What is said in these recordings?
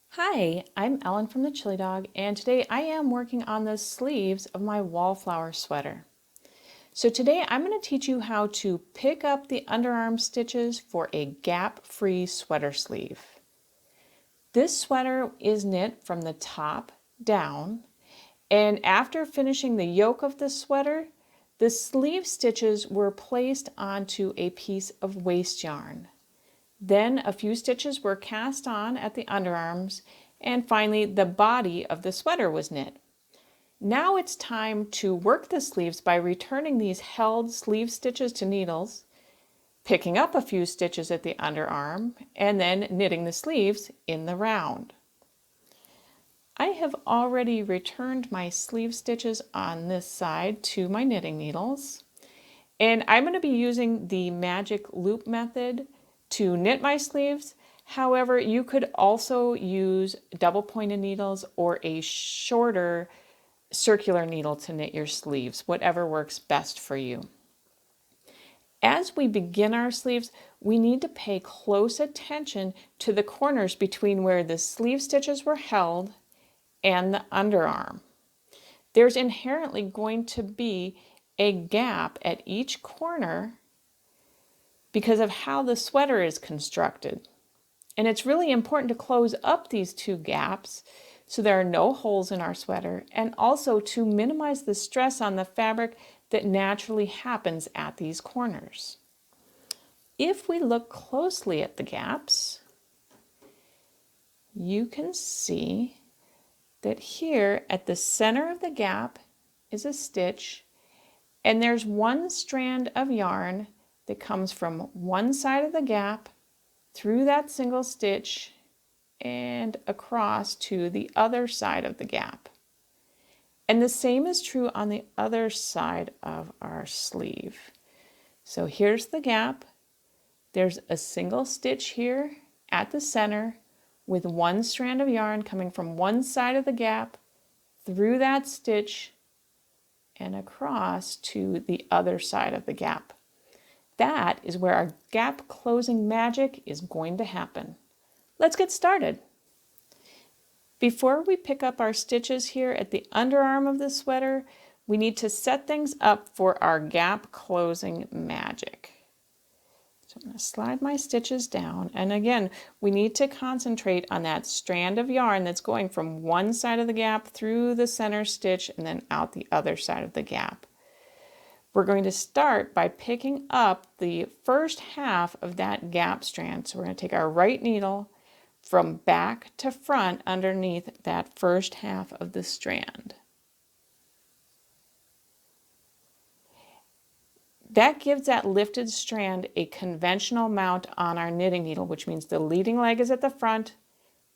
Hi, I'm Ellen from the Chili Dog, and today I am working on the sleeves of my Wallflower sweater. So today I'm going to teach you how to pick up the underarm stitches for a gap-free sweater sleeve. This sweater is knit from the top down, and after finishing the yoke of the sweater, the sleeve stitches were placed onto a piece of waste yarn. Then a few stitches were cast on at the underarms, and finally the body of the sweater was knit. Now it's time to work the sleeves by returning these held sleeve stitches to needles, picking up a few stitches at the underarm, and then knitting the sleeves in the round. I have already returned my sleeve stitches on this side to my knitting needles, and I'm going to be using the magic loop method to knit my sleeves. However, you could also use double pointed needles or a shorter circular needle to knit your sleeves, whatever works best for you. As we begin our sleeves, we need to pay close attention to the corners between where the sleeve stitches were held and the underarm. There's inherently going to be a gap at each corner because of how the sweater is constructed. And it's really important to close up these two gaps so there are no holes in our sweater, and also to minimize the stress on the fabric that naturally happens at these corners. If we look closely at the gaps, you can see that here at the center of the gap is a stitch, and there's one strand of yarn that comes from one side of the gap through that single stitch and across to the other side of the gap. And the same is true on the other side of our sleeve. So here's the gap. There's a single stitch here at the center with one strand of yarn coming from one side of the gap through that stitch and across to the other side of the gap. That is where our gap closing magic is going to happen. Let's get started. Before we pick up our stitches here at the underarm of the sweater, we need to set things up for our gap closing magic. So I'm going to slide my stitches down, and again, we need to concentrate on that strand of yarn that's going from one side of the gap through the center stitch and then out the other side of the gap. We're going to start by picking up the first half of that gap strand. So we're going to take our right needle from back to front underneath that first half of the strand. That gives that lifted strand a conventional mount on our knitting needle, which means the leading leg is at the front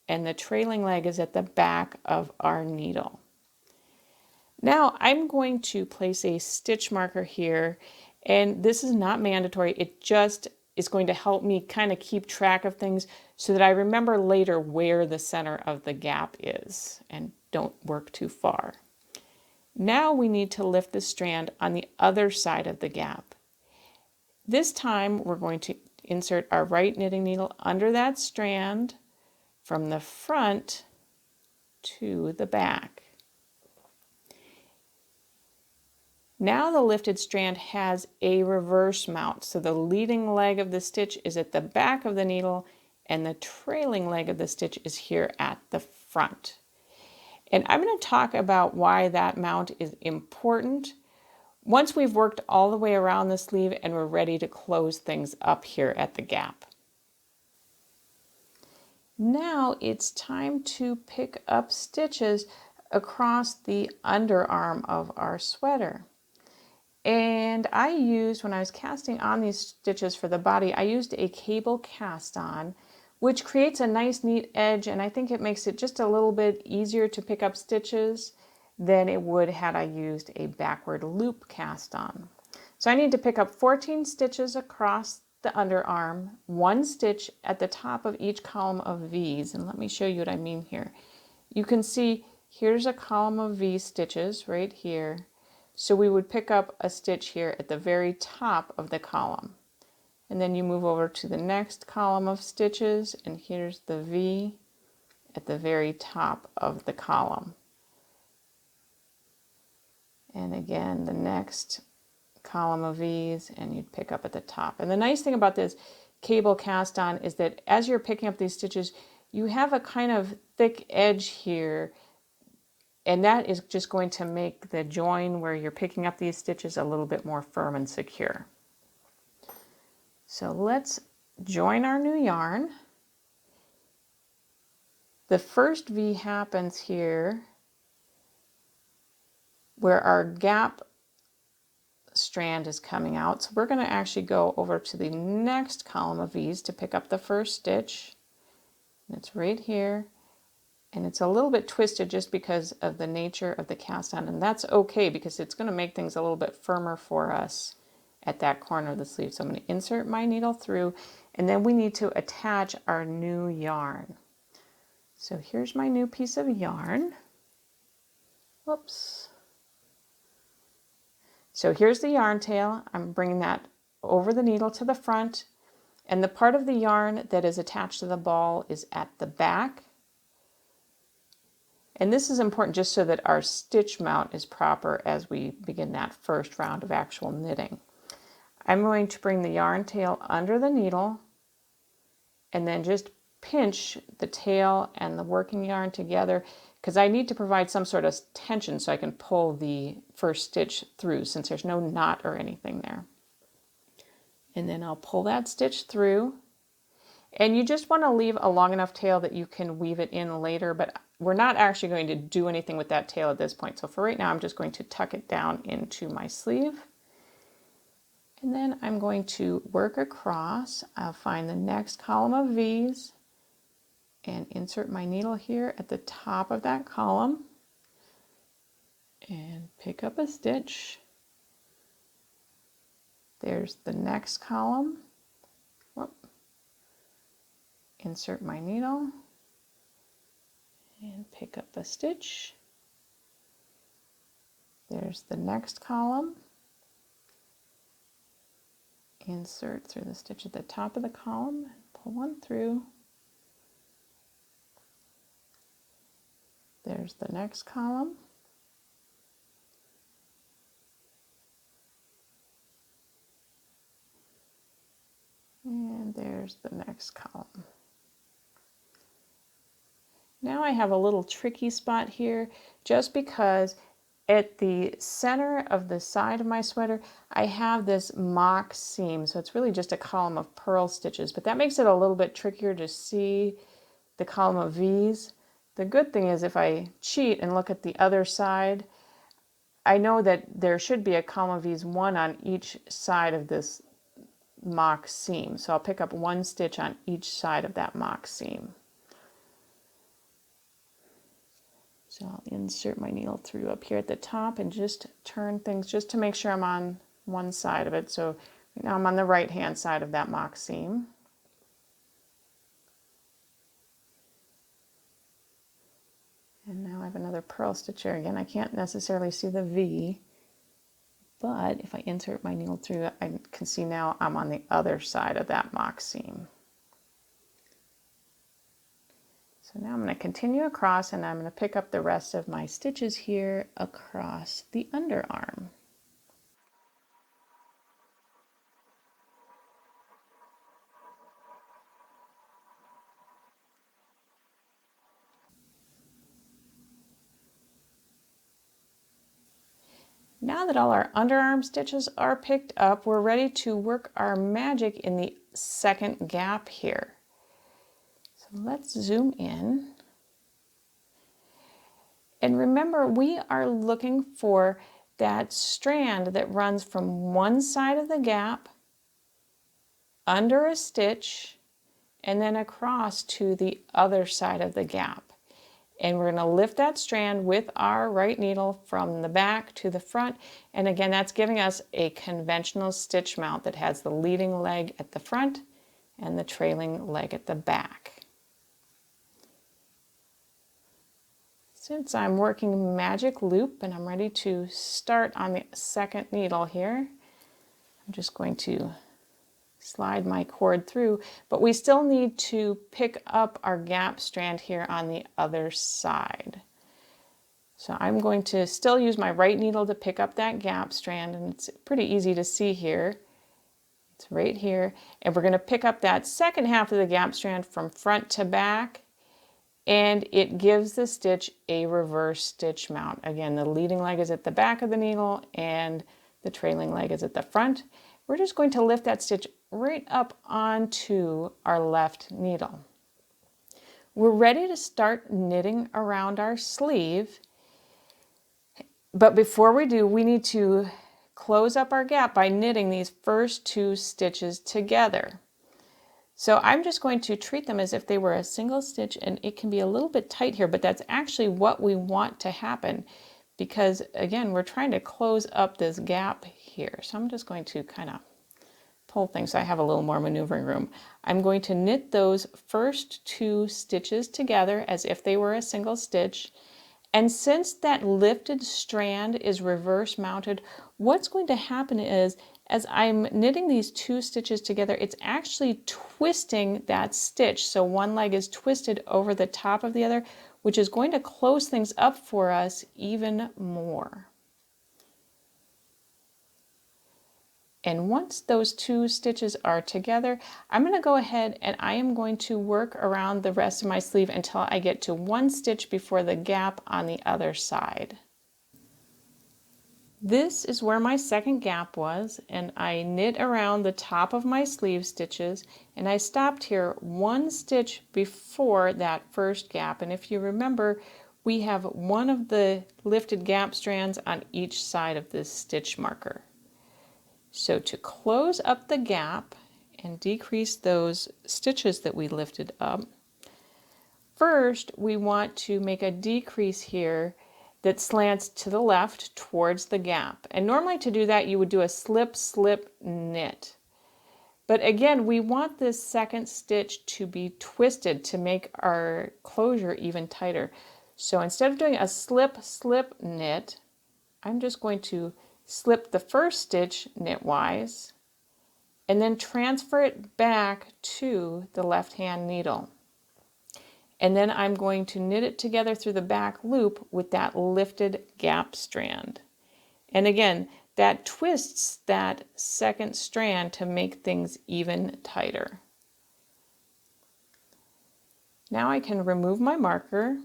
and the trailing leg is at the back of our needle. Now I'm going to place a stitch marker here, and this is not mandatory. It just is going to help me kind of keep track of things so that I remember later where the center of the gap is and don't work too far. Now we need to lift the strand on the other side of the gap. This time we're going to insert our right knitting needle under that strand from the front to the back. Now the lifted strand has a reverse mount, so the leading leg of the stitch is at the back of the needle and the trailing leg of the stitch is here at the front. And I'm going to talk about why that mount is important once we've worked all the way around the sleeve and we're ready to close things up here at the gap. Now it's time to pick up stitches across the underarm of our sweater. And I used, when I was casting on these stitches for the body, I used a cable cast on, which creates a nice neat edge, and I think it makes it just a little bit easier to pick up stitches than it would had I used a backward loop cast on. So I need to pick up 14 stitches across the underarm, one stitch at the top of each column of V's, and let me show you what I mean here. You can see here's a column of V stitches right here. So we would pick up a stitch here at the very top of the column. And then you move over to the next column of stitches, and here's the V at the very top of the column. And again, the next column of V's, and you'd pick up at the top. And the nice thing about this cable cast on is that as you're picking up these stitches, you have a kind of thick edge here, and that is just going to make the join where you're picking up these stitches a little bit more firm and secure. So let's join our new yarn. The first V happens here where our gap strand is coming out. So we're going to actually go over to the next column of V's to pick up the first stitch. And it's right here. And it's a little bit twisted just because of the nature of the cast on. And that's okay because it's going to make things a little bit firmer for us at that corner of the sleeve. So I'm going to insert my needle through, and then we need to attach our new yarn. So here's my new piece of yarn. Whoops. So here's the yarn tail. I'm bringing that over the needle to the front, and the part of the yarn that is attached to the ball is at the back. And this is important just so that our stitch mount is proper as we begin that first round of actual knitting. I'm going to bring the yarn tail under the needle and then just pinch the tail and the working yarn together, because I need to provide some sort of tension so I can pull the first stitch through since there's no knot or anything there. And then I'll pull that stitch through, and you just want to leave a long enough tail that you can weave it in later, but we're not actually going to do anything with that tail at this point. So for right now, I'm just going to tuck it down into my sleeve. And then I'm going to work across. I'll find the next column of V's and insert my needle here at the top of that column and pick up a stitch. There's the next column. Whoop. Insert my needle and pick up a stitch. There's the next column. Insert through the stitch at the top of the column and pull one through. There's the next column. And there's the next column. Now I have a little tricky spot here just because at the center of the side of my sweater, I have this mock seam. So it's really just a column of purl stitches, but that makes it a little bit trickier to see the column of V's. The good thing is if I cheat and look at the other side, I know that there should be a column of V's, one on each side of this mock seam. So I'll pick up one stitch on each side of that mock seam. So I'll insert my needle through up here at the top and just turn things just to make sure I'm on one side of it. So now I'm on the right hand side of that mock seam. And now I have another purl stitch here. Again, I can't necessarily see the V, but if I insert my needle through, I can see now I'm on the other side of that mock seam. So now I'm going to continue across, and I'm going to pick up the rest of my stitches here across the underarm. Now that all our underarm stitches are picked up, we're ready to work our magic in the second gap here. So let's zoom in. And remember, we are looking for that strand that runs from one side of the gap, under a stitch, and then across to the other side of the gap. And we're going to lift that strand with our right needle from the back to the front. And again, that's giving us a conventional stitch mount that has the leading leg at the front and the trailing leg at the back. Since I'm working magic loop and I'm ready to start on the second needle here, I'm just going to slide my cord through, but we still need to pick up our gap strand here on the other side. So I'm going to still use my right needle to pick up that gap strand, and it's pretty easy to see here. It's right here, and we're going to pick up that second half of the gap strand from front to back, and it gives the stitch a reverse stitch mount. Again, the leading leg is at the back of the needle and the trailing leg is at the front. We're just going to lift that stitch right up onto our left needle. We're ready to start knitting around our sleeve, but before we do, we need to close up our gap by knitting these first two stitches together. So I'm just going to treat them as if they were a single stitch, and it can be a little bit tight here, but that's actually what we want to happen because, again, we're trying to close up this gap here. So I'm just going to kind of pull things so I have a little more maneuvering room. I'm going to knit those first two stitches together as if they were a single stitch. And since that lifted strand is reverse mounted, what's going to happen is, as I'm knitting these two stitches together, it's actually twisting that stitch. So one leg is twisted over the top of the other, which is going to close things up for us even more. And once those two stitches are together, I'm going to go ahead and I am going to work around the rest of my sleeve until I get to one stitch before the gap on the other side. This is where my second gap was, and I knit around the top of my sleeve stitches, and I stopped here one stitch before that first gap. And if you remember, we have one of the lifted gap strands on each side of this stitch marker. So to close up the gap and decrease those stitches that we lifted up, first we want to make a decrease here that slants to the left towards the gap. And normally to do that you would do a slip, slip, knit. But again, we want this second stitch to be twisted to make our closure even tighter. So instead of doing a slip, slip, knit, I'm just going to slip the first stitch knitwise and then transfer it back to the left hand needle. And then I'm going to knit it together through the back loop with that lifted gap strand. And again, that twists that second strand to make things even tighter. Now I can remove my marker.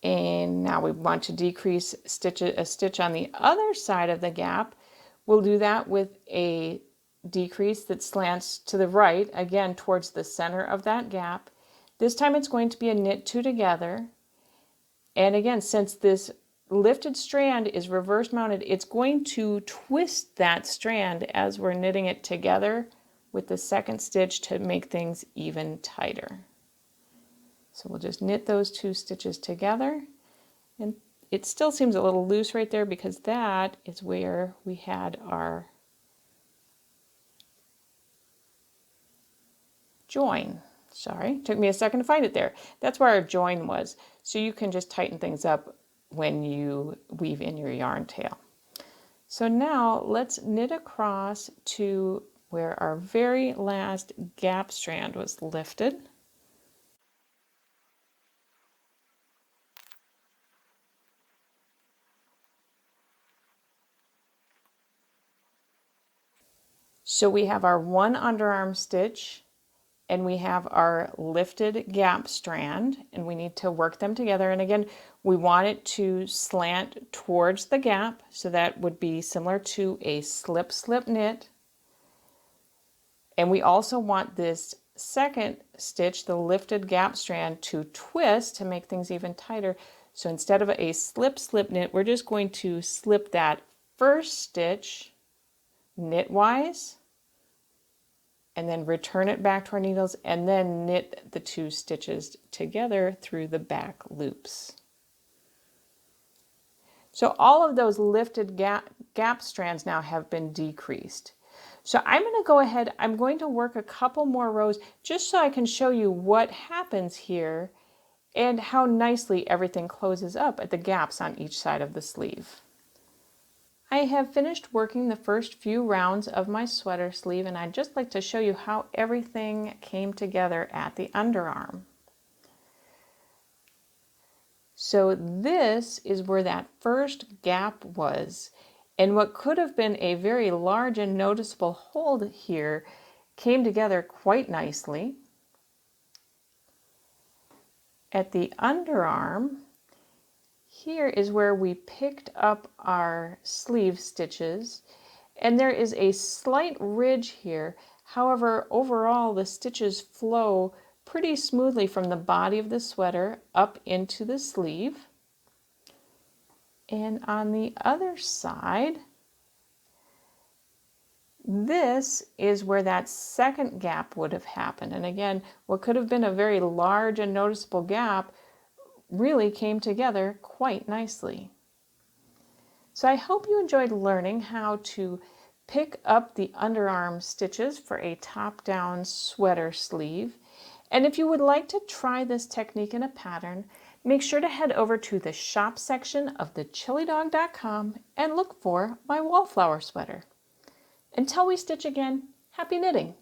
And now we want to decrease a stitch on the other side of the gap. We'll do that with a decrease that slants to the right, again towards the center of that gap. This time it's going to be a knit two together. And again, since this lifted strand is reverse mounted, it's going to twist that strand as we're knitting it together with the second stitch to make things even tighter. So we'll just knit those two stitches together, and it still seems a little loose right there because that is where we had our join. Sorry, took me a second to find it there. That's where our join was. So you can just tighten things up when you weave in your yarn tail. So now let's knit across to where our very last gap strand was lifted. So we have our one underarm stitch and we have our lifted gap strand, and we need to work them together. And again, we want it to slant towards the gap, so that would be similar to a slip, slip, knit. And we also want this second stitch, the lifted gap strand, to twist to make things even tighter. So instead of a slip, slip, knit, we're just going to slip that first stitch knitwise, and then return it back to our needles, and then knit the two stitches together through the back loops. So all of those lifted gap strands now have been decreased. So I'm going to go ahead, I'm going to work a couple more rows just so I can show you what happens here and how nicely everything closes up at the gaps on each side of the sleeve. I have finished working the first few rounds of my sweater sleeve, and I'd just like to show you how everything came together at the underarm. So this is where that first gap was, and what could have been a very large and noticeable hole here came together quite nicely. At the underarm, here is where we picked up our sleeve stitches, and there is a slight ridge here. However, overall the stitches flow pretty smoothly from the body of the sweater up into the sleeve. And on the other side, this is where that second gap would have happened. And again, what could have been a very large and noticeable gap really came together quite nicely. So I hope you enjoyed learning how to pick up the underarm stitches for a top-down sweater sleeve. And if you would like to try this technique in a pattern, make sure to head over to the shop section of thechilidog.com and look for my Wallflower sweater. Until we stitch again, happy knitting!